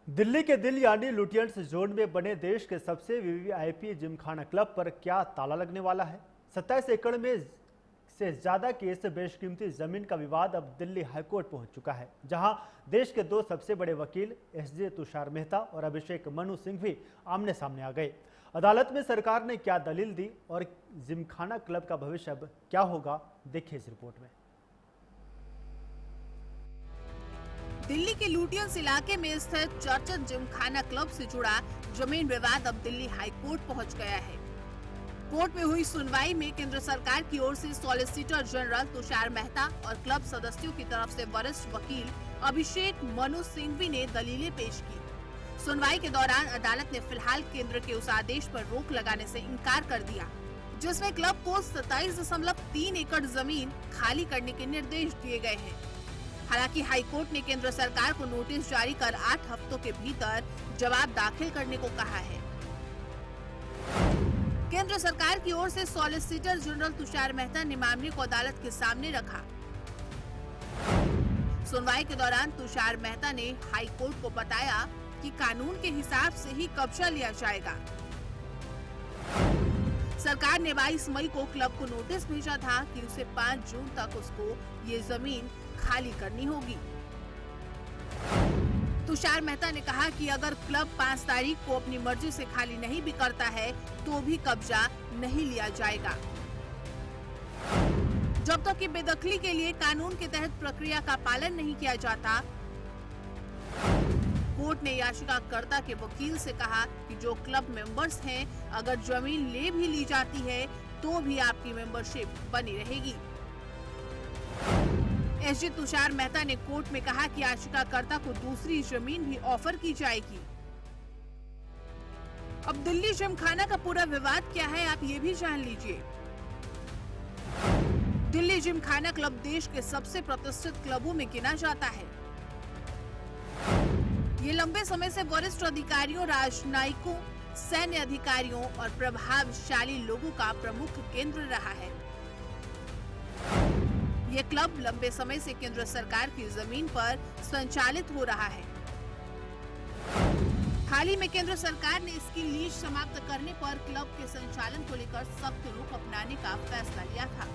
दिल्ली के दिल यानी लुटियंस जोन में बने देश के सबसे वीवीआईपी जिमखाना क्लब पर क्या ताला लगने वाला है। 27 एकड़ में से ज्यादा की इस बेशकीमती जमीन का विवाद अब दिल्ली हाईकोर्ट पहुंच चुका है, जहां देश के दो सबसे बड़े वकील एसजे तुषार मेहता और अभिषेक मनु सिंह भी आमने सामने आ गए। अदालत में सरकार ने क्या दलील दी और जिमखाना क्लब का भविष्य अब क्या होगा, देखिए इस रिपोर्ट में। दिल्ली के लुटियंस इलाके में स्थित चर्चित जिमखाना क्लब से जुड़ा जमीन विवाद अब दिल्ली हाईकोर्ट पहुंच गया है। कोर्ट में हुई सुनवाई में केंद्र सरकार की ओर से सॉलिसिटर जनरल तुषार मेहता और क्लब सदस्यों की तरफ से वरिष्ठ वकील अभिषेक मनु सिंघवी ने दलीलें पेश की। सुनवाई के दौरान अदालत ने फिलहाल केंद्र के उस आदेश पर रोक लगाने से इनकार कर दिया, जिसमें क्लब को 27.3 एकड़ जमीन खाली करने के निर्देश दिए गए हैं। हालांकि हाईकोर्ट ने केंद्र सरकार को नोटिस जारी कर 8 हफ्तों के भीतर जवाब दाखिल करने को कहा है। केंद्र सरकार की ओर से सॉलिसिटर जनरल तुषार मेहता ने मामले को अदालत के सामने रखा। सुनवाई के दौरान तुषार मेहता ने हाईकोर्ट को बताया कि कानून के हिसाब से ही कब्जा लिया जाएगा। सरकार ने 22 मई को क्लब को नोटिस भेजा था कि उसे 5 जून तक उसको ये जमीन खाली करनी होगी। तुषार मेहता ने कहा कि अगर क्लब 5 तारीख को अपनी मर्जी से खाली नहीं भी करता है तो भी कब्जा नहीं लिया जाएगा। जब तक कि बेदखली के लिए कानून के तहत प्रक्रिया का पालन नहीं किया जाता। कोर्ट ने याचिकाकर्ता के वकील से कहा कि जो क्लब मेंबर्स हैं, अगर जमीन ले भी ली जाती है तो भी आपकी मेंबरशिप बनी रहेगी। एसजी तुषार मेहता ने कोर्ट में कहा कि याचिकाकर्ता को दूसरी जमीन भी ऑफर की जाएगी। अब दिल्ली जिमखाना का पूरा विवाद क्या है, आप ये भी जान लीजिए। दिल्ली जिमखाना क्लब देश के सबसे प्रतिष्ठित क्लबों में गिना जाता है। ये लंबे समय से वरिष्ठ अधिकारियों, राजनयिकों, सैन्य अधिकारियों और प्रभावशाली लोगों का प्रमुख केंद्र रहा है। ये क्लब लंबे समय से केंद्र सरकार की जमीन पर संचालित हो रहा है। हाल ही में केंद्र सरकार ने इसकी लीज समाप्त करने पर क्लब के संचालन को लेकर सख्त रुख अपनाने का फैसला लिया था।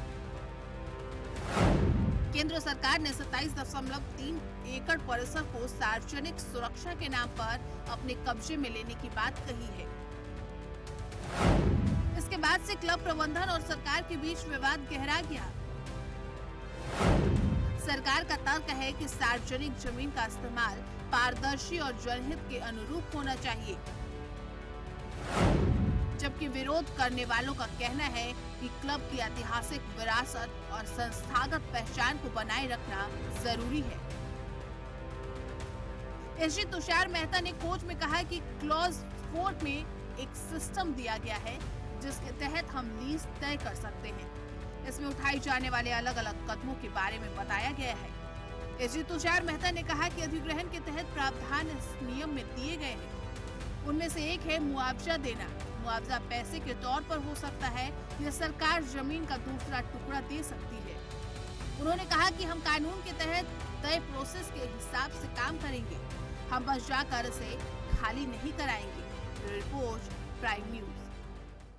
केंद्र सरकार ने 27.3 एकड़ परिसर को सार्वजनिक सुरक्षा के नाम पर अपने कब्जे में लेने की बात कही है। इसके बाद से क्लब प्रबंधन और सरकार के बीच विवाद गहरा गया। सरकार का तर्क है कि सार्वजनिक जमीन का इस्तेमाल पारदर्शी और जनहित के अनुरूप होना चाहिए, जबकि विरोध करने वालों का कहना है कि क्लब की ऐतिहासिक विरासत और संस्थागत पहचान को बनाए रखना जरूरी है। एसजी तुषार मेहता ने कोर्ट में कहा कि क्लॉज 4 में एक सिस्टम दिया गया है जिसके तहत हम लीज तय कर सकते हैं। इसमें उठाए जाने वाले अलग अलग कदमों के बारे में बताया गया है। एसजी तुषार मेहता ने कहा कि अधिग्रहण के तहत प्रावधान इस नियम में दिए गए हैं। उनमें से एक है मुआवजा देना। मुआवजा पैसे के तौर पर हो सकता है या सरकार जमीन का दूसरा टुकड़ा दे सकती है। उन्होंने कहा कि हम कानून के तहत तय प्रोसेस के हिसाब से काम करेंगे। हम बस जाकर इसे खाली नहीं कराएंगे। Report prime news.